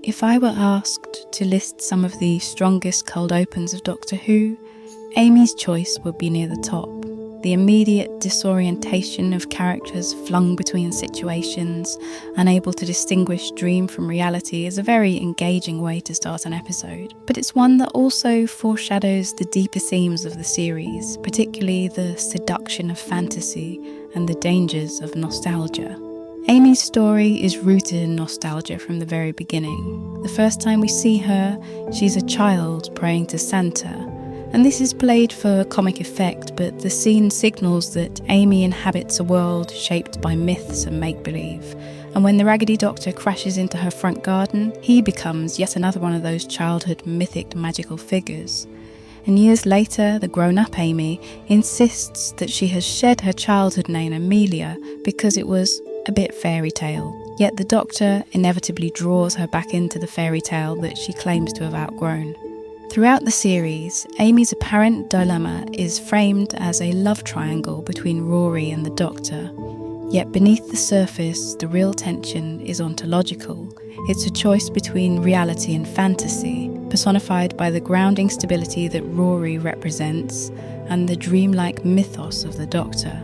If I were asked to list some of the strongest cold opens of Doctor Who, Amy's choice would be near the top. The immediate disorientation of characters flung between situations, unable to distinguish dream from reality, is a very engaging way to start an episode. But it's one that also foreshadows the deeper themes of the series, particularly the seduction of fantasy and the dangers of nostalgia. Amy's story is rooted in nostalgia from the very beginning. The first time we see her, she's a child praying to Santa. And this is played for comic effect, but the scene signals that Amy inhabits a world shaped by myths and make-believe. And when the Raggedy Doctor crashes into her front garden, he becomes yet another one of those childhood mythic magical figures. And years later, the grown-up Amy insists that she has shed her childhood name Amelia because it was a bit fairy tale. Yet the Doctor inevitably draws her back into the fairy tale that she claims to have outgrown. Throughout the series, Amy's apparent dilemma is framed as a love triangle between Rory and the Doctor. Yet beneath the surface, the real tension is ontological. It's a choice between reality and fantasy, personified by the grounding stability that Rory represents and the dreamlike mythos of the Doctor.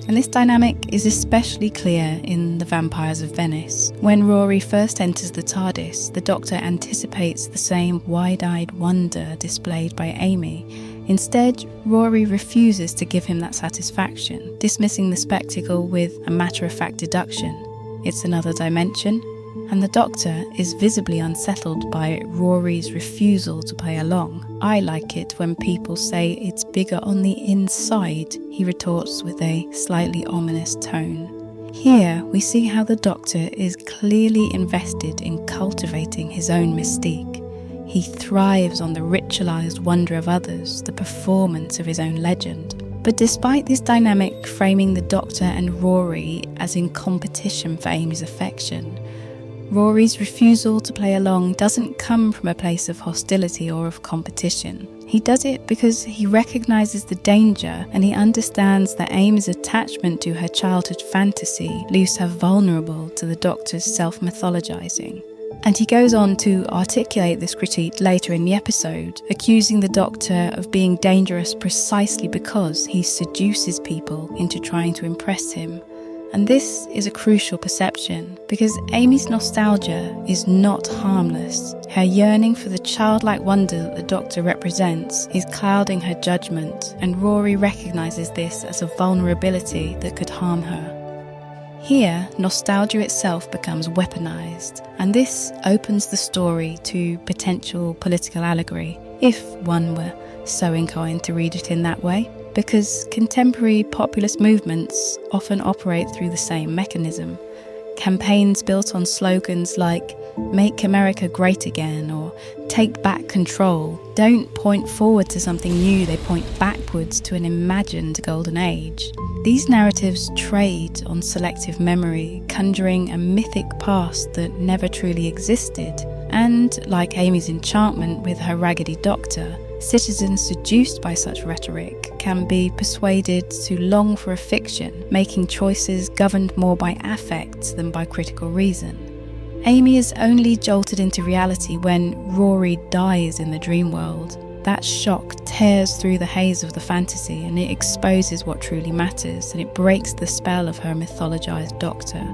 And this dynamic is especially clear in The Vampires of Venice. When Rory first enters the TARDIS, the Doctor anticipates the same wide-eyed wonder displayed by Amy. Instead, Rory refuses to give him that satisfaction, dismissing the spectacle with a matter-of-fact deduction. It's another dimension, and the Doctor is visibly unsettled by Rory's refusal to play along. "I like it when people say it's bigger on the inside," he retorts with a slightly ominous tone. Here, we see how the Doctor is clearly invested in cultivating his own mystique. He thrives on the ritualized wonder of others, the performance of his own legend. But despite this dynamic framing the Doctor and Rory as in competition for Amy's affection, Rory's refusal to play along doesn't come from a place of hostility or of competition. He does it because he recognises the danger and he understands that Amy's attachment to her childhood fantasy leaves her vulnerable to the Doctor's self-mythologizing. And he goes on to articulate this critique later in the episode, accusing the Doctor of being dangerous precisely because he seduces people into trying to impress him. And this is a crucial perception, because Amy's nostalgia is not harmless. Her yearning for the childlike wonder that the Doctor represents is clouding her judgment, and Rory recognises this as a vulnerability that could harm her. Here, nostalgia itself becomes weaponised, and this opens the story to potential political allegory, if one were so inclined to read it in that way. Because contemporary populist movements often operate through the same mechanism. Campaigns built on slogans like "Make America Great Again" or "Take Back Control" don't point forward to something new, they point backwards to an imagined golden age. These narratives trade on selective memory, conjuring a mythic past that never truly existed. And, like Amy's enchantment with her Raggedy Doctor, citizens seduced by such rhetoric can be persuaded to long for a fiction, making choices governed more by affect than by critical reason. Amy is only jolted into reality when Rory dies in the dream world. That shock tears through the haze of the fantasy, and it exposes what truly matters, and it breaks the spell of her mythologized Doctor.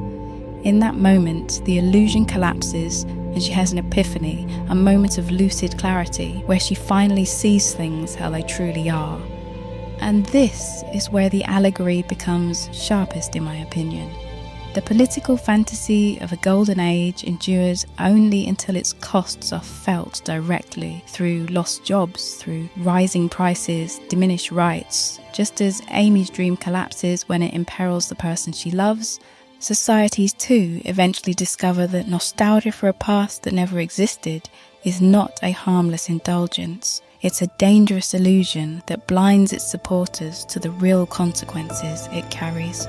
In that moment, the illusion collapses and she has an epiphany, a moment of lucid clarity, where she finally sees things how they truly are. And this is where the allegory becomes sharpest, in my opinion. The political fantasy of a golden age endures only until its costs are felt directly, through lost jobs, through rising prices, diminished rights. Just as Amy's dream collapses when it imperils the person she loves, societies too eventually discover that nostalgia for a past that never existed is not a harmless indulgence. It's a dangerous illusion that blinds its supporters to the real consequences it carries.